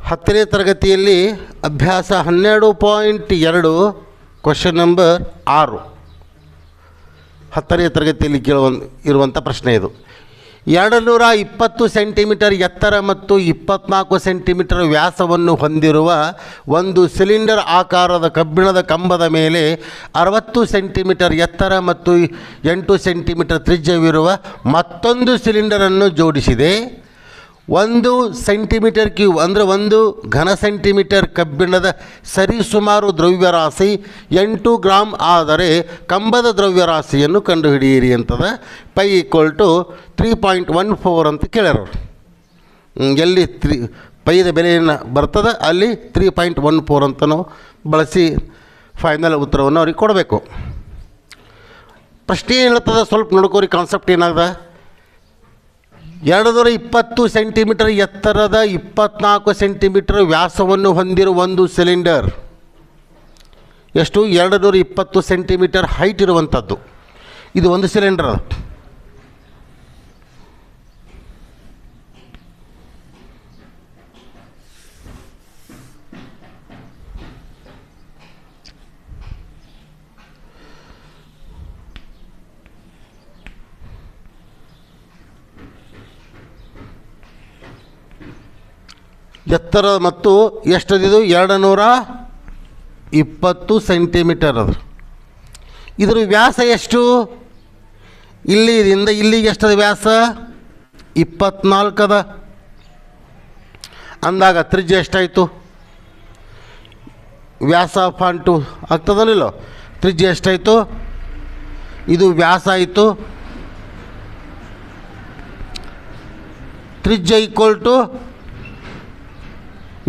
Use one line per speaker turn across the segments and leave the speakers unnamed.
10ನೇ ತರಗತಿಯಲ್ಲಿ ಅಭ್ಯಾಸ 12.2 question number 6 10ನೇ ತರಗತಿಯಲ್ಲಿ ಇರುವಂಥ ಪ್ರಶ್ನೆ ಇದು. 220 ಸೆಂಟಿಮೀಟರ್ ಎತ್ತರ ಮತ್ತು 24 ಸೆಂಟಿಮೀಟರ್ ವ್ಯಾಸವನ್ನು ಹೊಂದಿರುವ ಒಂದು ಸಿಲಿಂಡರ್ ಆಕಾರದ ಕಬ್ಬಿಣದ ಕಂಬದ ಮೇಲೆ 60 ಸೆಂಟಿಮೀಟರ್ ಎತ್ತರ ಮತ್ತು 8 ಸೆಂಟಿಮೀಟರ್ ತ್ರಿಜ್ಯವಿರುವ ಮತ್ತೊಂದು ಸಿಲಿಂಡರನ್ನು ಜೋಡಿಸಿದೆ. 1 ಸೆಂಟಿಮೀಟರ್ ಕ್ಯೂಬ್ ಅಂದರೆ 1 ಘನ ಸೆಂಟಿಮೀಟರ್ ಕಬ್ಬಿಣದ ಸರಿಸುಮಾರು ದ್ರವ್ಯರಾಶಿ 8 ಗ್ರಾಮ್ ಆದರೆ ಕಂಬದ ದ್ರವ್ಯರಾಶಿಯನ್ನು ಕಂಡುಹಿಡಿಯಿರಿ ಅಂತದ. ಪೈ = 3.14 ಅಂತ ಕೇಳ್ಯಾರ. ಎಲ್ಲಿ ಪೈದ ಬೆಲೆಯನ್ನು ಬರ್ತದೆ ಅಲ್ಲಿ 3.14 ಅಂತ ನಾವು ಬಳಸಿ ಫೈನಲ್ ಉತ್ತರವನ್ನು ಅವ್ರಿಗೆ ಕೊಡಬೇಕು. ಪ್ರಶ್ನೆ ಏನು ಹೇಳ್ತದೆ ಸ್ವಲ್ಪ ನೋಡ್ಕೋರಿ. ಕಾನ್ಸೆಪ್ಟ್ ಏನಾಗ್ದ, 220 ಸೆಂಟಿಮೀಟರ್ ಎತ್ತರದ 24 ಸೆಂಟಿಮೀಟರ್ ವ್ಯಾಸವನ್ನು ಹೊಂದಿರುವ ಒಂದು ಸಿಲಿಂಡರ್. ಎಷ್ಟು? 220 ಸೆಂಟಿಮೀಟರ್ ಹೈಟ್ ಇರುವಂಥದ್ದು ಇದು ಒಂದು ಸಿಲಿಂಡರ್ ಅದು. ಎತ್ತರ ಮತ್ತು ಎಷ್ಟದಿದು? 220 ಸೆಂಟಿಮೀಟರ್ ಅದು. ಇದರ ವ್ಯಾಸ ಎಷ್ಟು? ಇಲ್ಲಿಂದ ಇಲ್ಲಿಗೆ ಎಷ್ಟದ ವ್ಯಾಸ? 24 ಅದ. ಅಂದಾಗ ತ್ರಿಜ್ಯ ಎಷ್ಟಾಯಿತು? ವ್ಯಾಸ ಫಾಂಟು ಆಗ್ತದಲ್ಲಿಲ್ಲ, ತ್ರಿಜ್ಯ ಎಷ್ಟಾಯಿತು? ಇದು ವ್ಯಾಸ ಆಯಿತು. ತ್ರಿಜ್ಯ =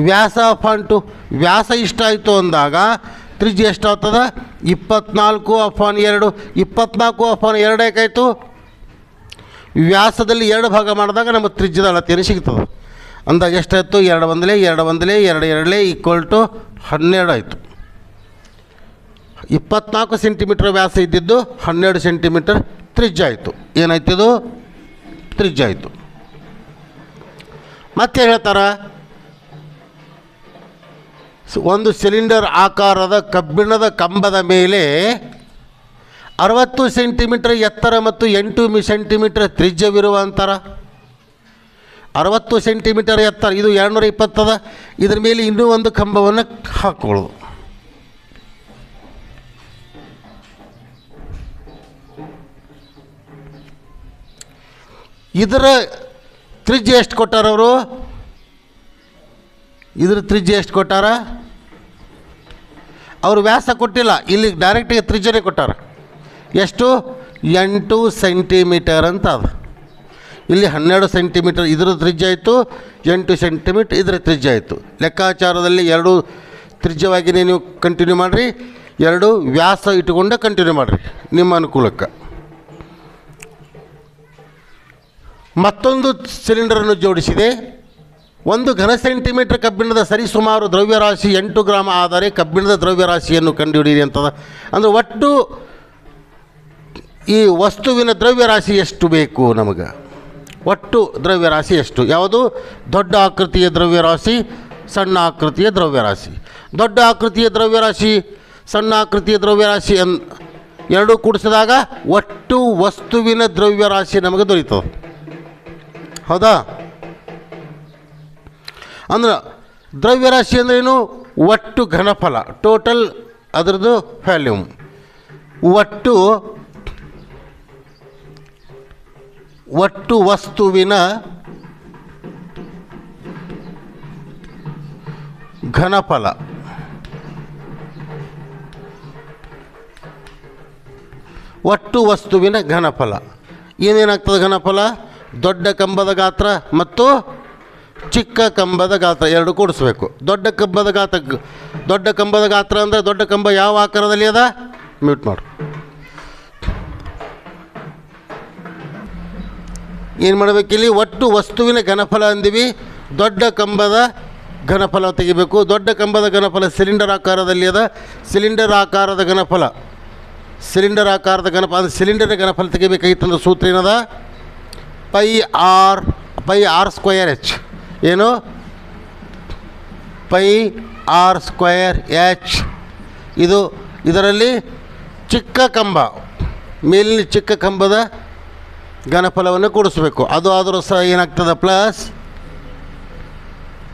ವ್ಯಾಸ ಫಾಂಟು. ವ್ಯಾಸ ಇಷ್ಟ ಆಯಿತು ಅಂದಾಗ ತ್ರಿಜ್ಯ ಎಷ್ಟಾಗ್ತದೆ? 24/2. 24/2 ಯಾಕಾಯಿತು? ವ್ಯಾಸದಲ್ಲಿ 2 ಭಾಗ ಮಾಡಿದಾಗ ನಮ್ಮ ತ್ರಿಜ್ಯದ ಅಳತೆಯನ್ನು ಸಿಗ್ತದೆ. ಅಂದಾಗ ಎಷ್ಟಾಯಿತು? 2 1 2 1 2 2 = 12 ಆಯಿತು. 24 ಸೆಂಟಿಮೀಟರ್ ವ್ಯಾಸ ಇದ್ದಿದ್ದು 12 ಸೆಂಟಿಮೀಟರ್ ತ್ರಿಜ್ಯ ಆಯಿತು. ಏನಾಯ್ತು? ಇದು ತ್ರಿಜ್ಯ ಆಯಿತು. ಮತ್ತೆ ಹೇಳ್ತಾರೆ, ಒಂದು ಸಿಲಿಂಡರ್ ಆಕಾರದ ಕಬ್ಬಿಣದ ಕಂಬದ ಮೇಲೆ 60 ಸೆಂಟಿಮೀಟರ್ ಎತ್ತರ ಮತ್ತು 8 ಸೆಂಟಿಮೀಟರ್ ತ್ರಿಜ್ಯವಿರುವ ಅಂತರ. 60 ಸೆಂಟಿಮೀಟರ್ ಎತ್ತರ, ಇದು 220 ಅದ. ಇದ್ರ ಮೇಲೆ ಇನ್ನೂ ಒಂದು ಕಂಬವನ್ನು ಹಾಕ್ಕೊಳ್ಳೋದು. ಇದರ ತ್ರಿಜ್ಯ ಎಷ್ಟು ಕೊಟ್ಟಾರ ಅವರು? ಇದ್ರ ತ್ರಿಜ್ಯ ಎಷ್ಟು ಕೊಟ್ಟಾರ? ಅವರು ವ್ಯಾಸ ಕೊಟ್ಟಿಲ್ಲ, ಇಲ್ಲಿ ಡೈರೆಕ್ಟಿಗೆ ತ್ರಿಜ್ಯನೇ ಕೊಟ್ಟಾರ. ಎಷ್ಟು? 8 ಸೆಂಟಿಮೀಟರ್ ಅಂತ ಅದು. ಇಲ್ಲಿ 12 ಸೆಂಟಿಮೀಟರ್ ಇದರ ತ್ರಿಜ್ಯ ಆಯಿತು, 8 ಸೆಂಟಿಮೀಟರ್ ಇದರ ತ್ರಿಜ್ಯ ಆಯಿತು. ಲೆಕ್ಕಾಚಾರದಲ್ಲಿ 2 ತ್ರಿಜ್ಯವಾಗಿಯೇ ನೀವು ಕಂಟಿನ್ಯೂ ಮಾಡಿರಿ, 2 ವ್ಯಾಸ ಇಟ್ಟುಕೊಂಡೆ ಕಂಟಿನ್ಯೂ ಮಾಡಿರಿ ನಿಮ್ಮ ಅನುಕೂಲಕ್ಕೆ. ಮತ್ತೊಂದು ಸಿಲಿಂಡರನ್ನು ಜೋಡಿಸಿದೆ. 1 ಘನ ಸೆಂಟಿಮೀಟರ್ ಕಬ್ಬಿಣದ ಸರಿಸುಮಾರು ದ್ರವ್ಯರಾಶಿ 8 ಗ್ರಾಮ್ ಆದರೆ ಕಬ್ಬಿಣದ ದ್ರವ್ಯರಾಶಿಯನ್ನು ಕಂಡುಹಿಡಿಯಿರಿ ಅಂತದ. ಅಂದರೆ ಒಟ್ಟು ಈ ವಸ್ತುವಿನ ದ್ರವ್ಯರಾಶಿ ಎಷ್ಟು ಬೇಕು ನಮಗೆ? ಒಟ್ಟು ದ್ರವ್ಯರಾಶಿ ಎಷ್ಟು? ಯಾವುದು? ದೊಡ್ಡ ಆಕೃತಿಯ ದ್ರವ್ಯರಾಶಿ, ಸಣ್ಣ ಆಕೃತಿಯ ದ್ರವ್ಯರಾಶಿ. ದೊಡ್ಡ ಆಕೃತಿಯ ದ್ರವ್ಯರಾಶಿ, ಸಣ್ಣ ಆಕೃತಿಯ ದ್ರವ್ಯರಾಶಿ ಎರಡೂ ಕೂಡಿಸಿದಾಗ ಒಟ್ಟು ವಸ್ತುವಿನ ದ್ರವ್ಯರಾಶಿ ನಮಗೆ ದೊರೀತದೆ. ಹೌದಾ? ಅಂದ್ರೆ ದ್ರವ್ಯರಾಶಿ ಅಂದ್ರೇನು? ಒಟ್ಟು ಘನಫಲ, ಟೋಟಲ್ ಅದರದ್ದು ವ್ಯಾಲ್ಯೂಮ್. ಒಟ್ಟು ವಸ್ತುವಿನ ಘನಫಲ. ಒಟ್ಟು ವಸ್ತುವಿನ ಘನಫಲ ಏನೇನಾಗ್ತದೆ? ಘನಫಲ ದೊಡ್ಡ ಕಂಬದ ಗಾತ್ರ ಮತ್ತು ಚಿಕ್ಕ ಕಂಬದ ಗಾತ್ರ ಎರಡು ಕೂಡಿಸ್ಬೇಕು. ದೊಡ್ಡ ಕಂಬದ ಗಾತ್ರ ಅಂದರೆ ದೊಡ್ಡ ಕಂಬ ಯಾವ ಆಕಾರದಲ್ಲಿ ಅದ? ಮ್ಯೂಟ್ ಮಾಡು. ಏನು ಮಾಡಬೇಕಿಲ್ಲಿ? ಒಟ್ಟು ವಸ್ತುವಿನ ಘನಫಲ ಅಂದಿವಿ, ದೊಡ್ಡ ಕಂಬದ ಘನಫಲ ತೆಗಿಬೇಕು. ದೊಡ್ಡ ಕಂಬದ ಘನಫಲ ಸಿಲಿಂಡರ್ ಆಕಾರದಲ್ಲಿ ಅದ. ಸಿಲಿಂಡರ್ ಆಕಾರದ ಘನಫಲ ಅದು ಸಿಲಿಂಡರ್ ಘನಫಲ ತೆಗಿಬೇಕಾಗಿತ್ತಂದ್ರೆ ಸೂತ್ರ ಏನದ? Pi r square h. ಏನು? Pi r square h. ಇದರಲ್ಲಿ ಚಿಕ್ಕ ಕಂಬ, ಮೇಲಿನ ಚಿಕ್ಕ ಕಂಬದ ಘನಫಲವನ್ನು ಕೂಡಿಸ್ಬೇಕು. ಅದು ಆದರೂ ಸಹ ಏನಾಗ್ತದೆ, plus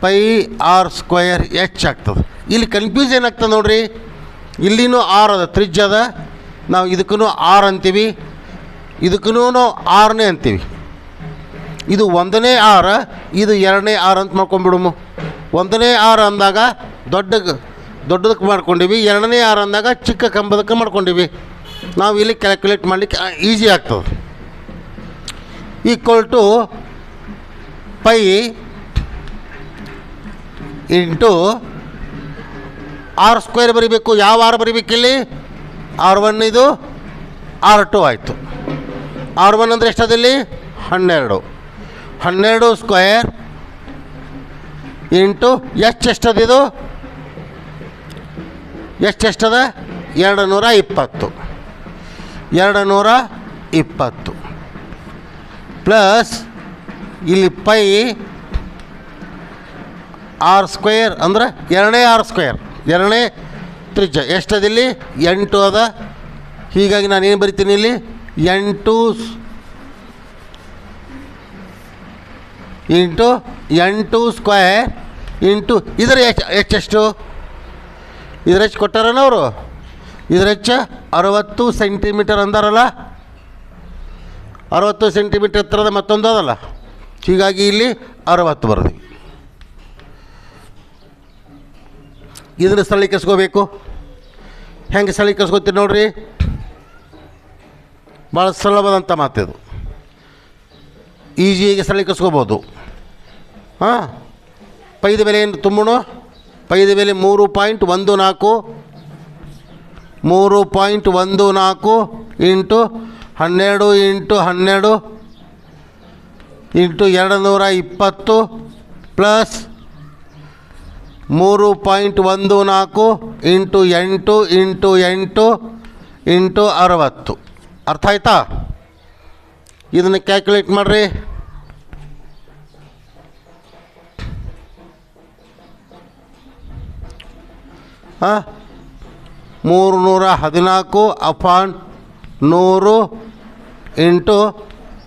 pi r square h ಆಗ್ತದೆ. ಇಲ್ಲಿ ಕನ್ಫ್ಯೂಸ್ ಏನಾಗ್ತದೆ ನೋಡ್ರಿ, ಇಲ್ಲಿನೂ ಆರ್ ಅದ, ತ್ರಿಜ್ಯದ. ನಾವು ಇದಕ್ಕೂ ಆರ್ ಅಂತೀವಿ, ಇದಕ್ಕೂ ಆರ್ನೇ ಅಂತೀವಿ. ಇದು ಒಂದನೇ ಆರ್, ಇದು ಎರಡನೇ ಆರ್ ಅಂತ ಮಾಡ್ಕೊಂಡ್ಬಿಡುಮು. ಒಂದನೇ ಆರ್ ಅಂದಾಗ ದೊಡ್ಡದಕ್ಕೆ ಮಾಡ್ಕೊಂಡಿವಿ, ಎರಡನೇ ಆರ್ ಅಂದಾಗ ಚಿಕ್ಕ ಕಂಬದಕ್ಕೆ ಮಾಡ್ಕೊಂಡಿವಿ. ನಾವು ಇಲ್ಲಿ ಕ್ಯಾಲ್ಕುಲೇಟ್ ಮಾಡಲಿಕ್ಕೆ ಈಸಿ ಆಗ್ತದೆ. Equal to pi into r square ಬರೀಬೇಕು. ಯಾವ ಆರ್ ಬರೀಬೇಕಿಲ್ಲಿ? R1 ಇದು R2 ಆಯಿತು. R1 ಅಂದರೆ ಎಷ್ಟದಿಲ್ಲಿ? 12 ಸ್ಕ್ವೇರ್ ಇಂಟು ಎಚ್ ಎಷ್ಟದಿದು? ಎಷ್ಟದ? 220 ಪ್ಲಸ್ ಇಲ್ಲಿ ಪೈ ಆರ್ ಸ್ಕ್ವೇರ್ ಅಂದ್ರೆ ಎರಡನೇ ಆರ್ ಸ್ಕ್ವೇರ್, ಎರಡನೇ ತ್ರಿಜ್ಯ ಎಷ್ಟದಿಲ್ಲಿ? 8 ಅದ. ಹೀಗಾಗಿ ನಾನು ಏನು ಬರಿತೀನಿ ಇಲ್ಲಿ? 8 ಇಂಟು 8 ಸ್ಕ್ವೇರ್ ಇಂಟು ಇದರ ಎಷ್ಟು? ಇದರ ಹೆಚ್ಚು ಕೊಟ್ಟಾರಲ್ಲ ಅವರು, ಇದರ ಹೆಚ್ಚು 60 ಸೆಂಟಿಮೀಟರ್ ಅಂದಾರಲ್ಲ. 60 ಸೆಂಟಿಮೀಟರ್ ಎತ್ತರದ ಮತ್ತೊಂದು ಅದಲ್ಲ, ಹೀಗಾಗಿ ಇಲ್ಲಿ 60 ಬರ್ತೀವಿ. ಇದನ್ನು ಸ್ಥಳೀಕರಿಸ್ಕೋಬೇಕು. ಹೆಂಗೆ ಸ್ಥಳೀಕರಿಸ್ಕೋತೀರಿ ನೋಡ್ರಿ, ಭಾಳ ಸುಲಭದಂಥ ಮಾತಿದು, ಈಸಿಯಾಗಿ ಸ್ಥಳೀಕರಿಸ್ಕೋಬೋದು. ಹಾಂ, ಪೈದ ಬೆಲೆ ಏನು ತುಂಬೋಣ? ಪೈದ ಬೆಲೆ 3.14 into 12 into 12 into 220 plus 3.14 into 8 into 8 into 60. ಅರ್ಥ ಆಯ್ತಾ? ಇದನ್ನು ಕ್ಯಾಲ್ಕುಲೇಟ್ ಮಾಡಿರಿ. ಹಾಂ, 314/100 ಇಂಟು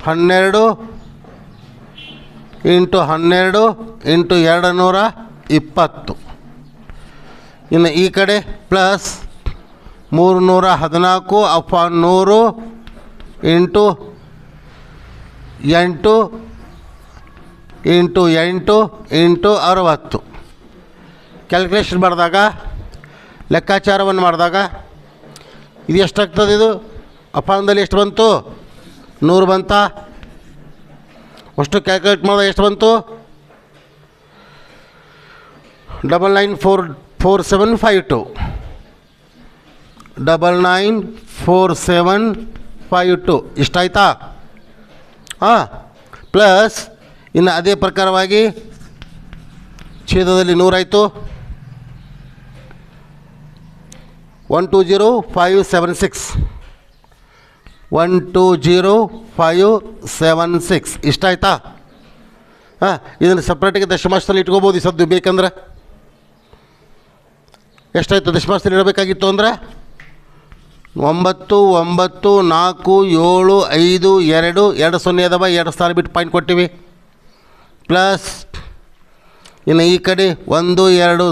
12 ಇಂಟು 12 ಇಂಟು 220. ಇನ್ನು ಈ ಕಡೆ plus 314/100 into 8 into 8 into 60. Calculation ಮಾಡಿದಾಗ, ಲೆಕ್ಕಾಚಾರವನ್ನು ಮಾಡಿದಾಗ ಇದು ಎಷ್ಟಾಗ್ತದೆ? ಇದು ಅಪಾನದಲ್ಲಿ ಎಷ್ಟು ಬಂತು? 100 ಬಂತ. ಅಷ್ಟು ಕ್ಯಾಲ್ಕುಲೇಟ್ ಮಾಡಿದಾಗ ಎಷ್ಟು ಬಂತು? 994752 994752 ಇಷ್ಟಾಯ್ತಾ? ಹಾಂ, ಪ್ಲಸ್ ಇನ್ನು ಅದೇ ಪ್ರಕಾರವಾಗಿ ಛೇದದಲ್ಲಿ 100 ಆಯಿತು. 120576 120576 ಇಷ್ಟಾಯ್ತಾ? ಹಾಂ, ಇದನ್ನು ಸಪ್ರೇಟಾಗಿ ದಶಮಾಂಶದಲ್ಲಿ ಇಟ್ಕೋಬೋದು ಈ ಸದ್ದು ಬೇಕಂದ್ರೆ. ಎಷ್ಟಾಯ್ತು ದಶಮಾಂಶದಲ್ಲಿ ಇಡಬೇಕಾಗಿತ್ತು ಅಂದರೆ? 99472 2 0 ಅದಾವ, 2 ಸ್ಥಾನ ಬಿಟ್ಟು ಪಾಯಿಂಟ್ ಕೊಟ್ಟಿವಿ. ಪ್ಲಸ್ ಇನ್ನು ಈ ಕಡೆ 1 2 0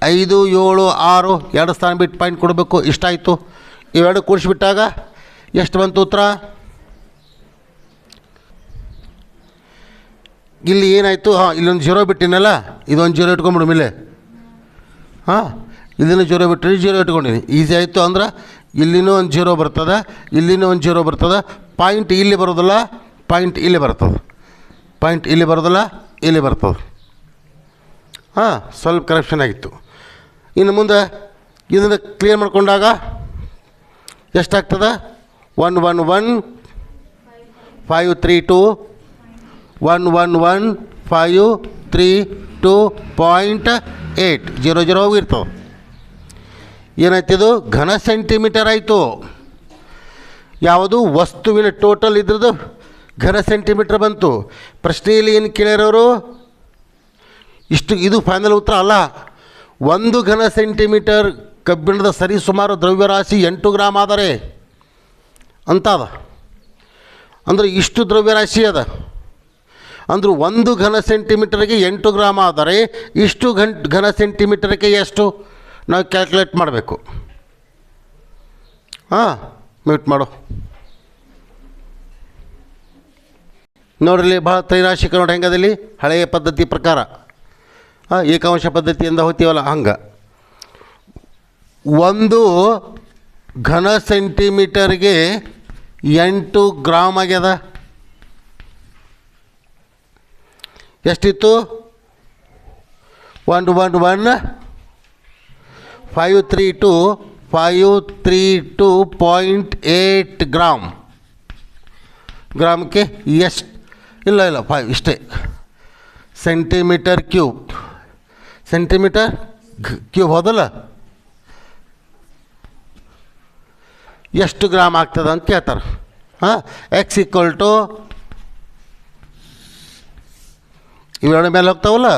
5 7 6 2 ಸ್ಥಾನ ಬಿಟ್ಟು ಪಾಯಿಂಟ್ ಕೊಡಬೇಕು. ಇಷ್ಟಾಯಿತು. ಇವೆರಡು ಕೂಡಿಸ್ಬಿಟ್ಟಾಗ ಎಷ್ಟು ಬಂತು ಉತ್ತರ? ಇಲ್ಲಿ ಏನಾಯಿತು? ಹಾಂ, ಇಲ್ಲೊಂದು 0 ಬಿಟ್ಟಿನಲ್ಲ, ಇದೊಂದು 0 ಇಟ್ಕೊಂಬಿಡು ಮೇಲೆ. ಹಾಂ, ಇಲ್ಲಿನೂ 0 ಬಿಟ್ಟು 0 ಇಟ್ಕೊಂಡಿನಿ. ಈಸಿ ಆಯಿತು. ಅಂದ್ರೆ ಇಲ್ಲಿನೂ ಒಂದು 0 ಬರ್ತದೆ, ಇಲ್ಲಿನೂ ಒಂದು 0 ಬರ್ತದೆ. ಪಾಯಿಂಟ್ ಇಲ್ಲಿ ಬರೋದಿಲ್ಲ, ಪಾಯಿಂಟ್ ಇಲ್ಲಿ ಬರ್ತದೆ. ಪಾಯಿಂಟ್ ಇಲ್ಲಿ ಬರೋದಿಲ್ಲ, ಇಲ್ಲಿ ಬರ್ತದೆ. ಹಾಂ, ಸ್ವಲ್ಪ ಕರೆಕ್ಷನ್ ಆಗಿತ್ತು. ಇನ್ನು ಮುಂದೆ ಇದನ್ನು ಕ್ಲಿಯರ್ ಮಾಡ್ಕೊಂಡಾಗ ಎಷ್ಟಾಗ್ತದೆ? 111,532 111,532.8 00 ಹೋಗಿರ್ತವೆ. ಏನಾಯ್ತಿದು? ಘನ ಸೆಂಟಿಮೀಟರ್ ಆಯಿತು. ಯಾವುದು? ವಸ್ತುವಿನ ಟೋಟಲ್ ಇದ್ರದ್ದು ಘನ ಸೆಂಟಿಮೀಟ್ರ್ ಬಂತು. ಪ್ರಶ್ನೆಯಲ್ಲಿ ಏನು ಕೇಳಿರೋರು? ಇದು ಫೈನಲ್ ಉತ್ತರ ಅಲ್ಲ. 1 ಘನ ಸೆಂಟಿಮೀಟರ್ ಕಬ್ಬಿಣದ ಸರಿಸುಮಾರು ದ್ರವ್ಯರಾಶಿ 8 ಗ್ರಾಮ್ ಆದರೆ ಅಂತ ಅದ. ಅಂದರೆ ಇಷ್ಟು ದ್ರವ್ಯರಾಶಿ ಅದ ಅಂದ್ರೆ 1 ಘನ ಸೆಂಟಿಮೀಟರ್ಗೆ 8 ಗ್ರಾಮ್ ಆದರೆ ಇಷ್ಟು ಘನ ಸೆಂಟಿಮೀಟರ್ಗೆ ಎಷ್ಟು ನಾವು ಕ್ಯಾಲ್ಕುಲೇಟ್ ಮಾಡಬೇಕು. ಹಾಂ, ಮ್ಯೂಟ್ ಮಾಡು. ನೋಡ್ರಿ, ಭಾಳ ತ್ರೈರಾಶಿಕ ನೋಡಿ ಹೆಂಗದಲ್ಲಿ ಹಳೆಯ ಪದ್ಧತಿ ಪ್ರಕಾರ ಏಕಾಂಶ ಪದ್ಧತಿಯಿಂದ ಹೋಗ್ತೀವಲ್ಲ ಹಂಗೆ. 1 ಘನ ಸೆಂಟಿಮೀಟರ್ಗೆ 8 ಗ್ರಾಮ್ ಆಗ್ಯದ. ಎಷ್ಟಿತ್ತು? 532.8 ಗ್ರಾಮ್. ಗ್ರಾಮಕ್ಕೆ ಎಷ್ಟು? ಇಲ್ಲ 5 ಇಷ್ಟೇ. ಸೆಂಟಿಮೀಟರ್ ಕ್ಯೂಬ್ ಹೋದಲ್ಲ, ಎಷ್ಟು ಗ್ರಾಮ್ ಆಗ್ತದೆ ಅಂತ ಕೇಳ್ತಾರೆ. X = ಇವೆರಡು ಮೇಲೆ ಹೋಗ್ತಾವಲ್ಲ,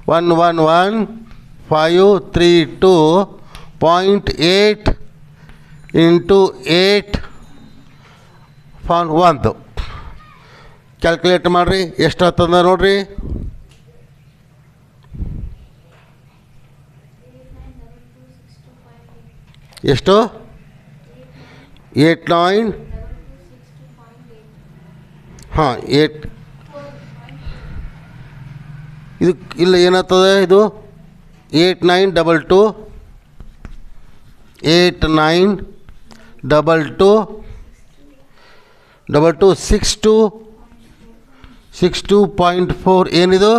111,532.8 × 8 ಕ್ಯಾಲ್ಕುಲೇಟ್ ಮಾಡಿರಿ, ಎಷ್ಟು ಆಗ್ತದ ನೋಡಿರಿ. ಎಷ್ಟು? 89. ಹಾಂ, 8. ಇದು ಇಲ್ಲ, ಏನಾಗ್ತದೆ ಇದು? 8922 62.4 ಏನಿದು?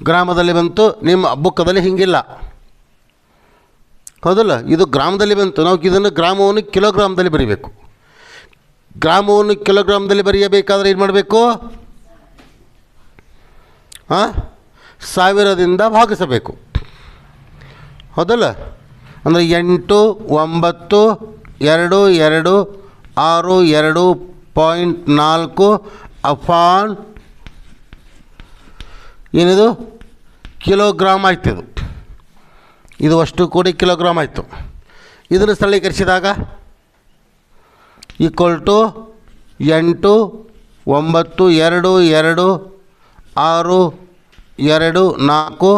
ಗ್ರಾಮದಲ್ಲಿ ಬಂತು. ನಿಮ್ಮ ಬುಕ್ಕದಲ್ಲಿ ಹಿಂಗಿಲ್ಲ, ಹೌದಲ್ಲ? ಇದು ಗ್ರಾಮದಲ್ಲಿ ಬಂತು. ನಾವು ಇದನ್ನು ಗ್ರಾಮವನ್ನು ಕಿಲೋಗ್ರಾಮ್ದಲ್ಲಿ ಬರೀಬೇಕು. ಗ್ರಾಮವನ್ನು ಕಿಲೋಗ್ರಾಮ್ದಲ್ಲಿ ಬರೆಯಬೇಕಾದ್ರೆ ಏನು ಮಾಡಬೇಕು? 1000ದಿಂದ ಭಾಗಿಸಬೇಕು, ಹೌದಲ್ಲ? ಅಂದರೆ 8, 9, 2, 2, 6, 2.4 ಅಪಾನ್ ಏನಿದು? ಕಿಲೋಗ್ರಾಮ್ ಆಯ್ತು. ಇದು ಅಷ್ಟು ಕೂಡಿ ಕಿಲೋಗ್ರಾಮ್ ಆಯಿತು. ಇದನ್ನು ಸ್ಥಳೀಕರಿಸಿದಾಗ = 8, 9, 2, 2, 6, 2, 4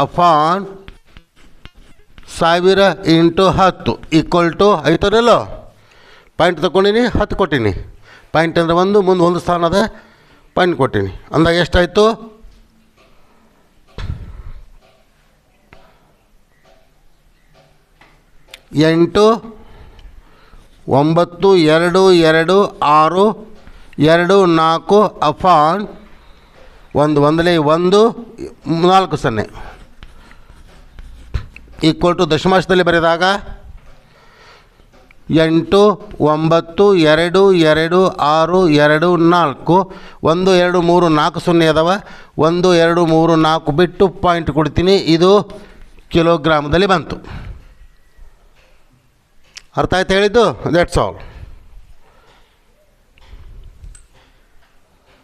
ಅಪಾನ್ 1000 × 10 ಆಯ್ತದಲ್ಲ. ಪಾಯಿಂಟ್ ತೊಗೊಂಡಿನಿ, 10 ಕೊಟ್ಟೀನಿ. ಪಾಯಿಂಟ್ ಅಂದರೆ 1, ಮುಂದೆ 1 ಸ್ಥಾನದ ಪಾಯಿಂಟ್ ಕೊಟ್ಟೀನಿ. ಅಂದಾಗ ಎಷ್ಟಾಯಿತು? 8, 9, 2, 2, 6, 2, 4 ಅಪಾನ್ 1, 1 4 0 = ದಶಮಾಂಶದಲ್ಲಿ ಬರೆದಾಗ 8, 9, 2, 2, 6, 2, 4 1, 2, 3 4 0 ಅದಾವ. 1, 2, 3 4 ಬಿಟ್ಟು ಪಾಯಿಂಟ್ ಕೊಡ್ತೀನಿ. ಇದು ಕಿಲೋಗ್ರಾಮದಲ್ಲಿ ಬಂತು. ಅರ್ಥ ಆಯ್ತು ಹೇಳಿದ್ದು? That's all.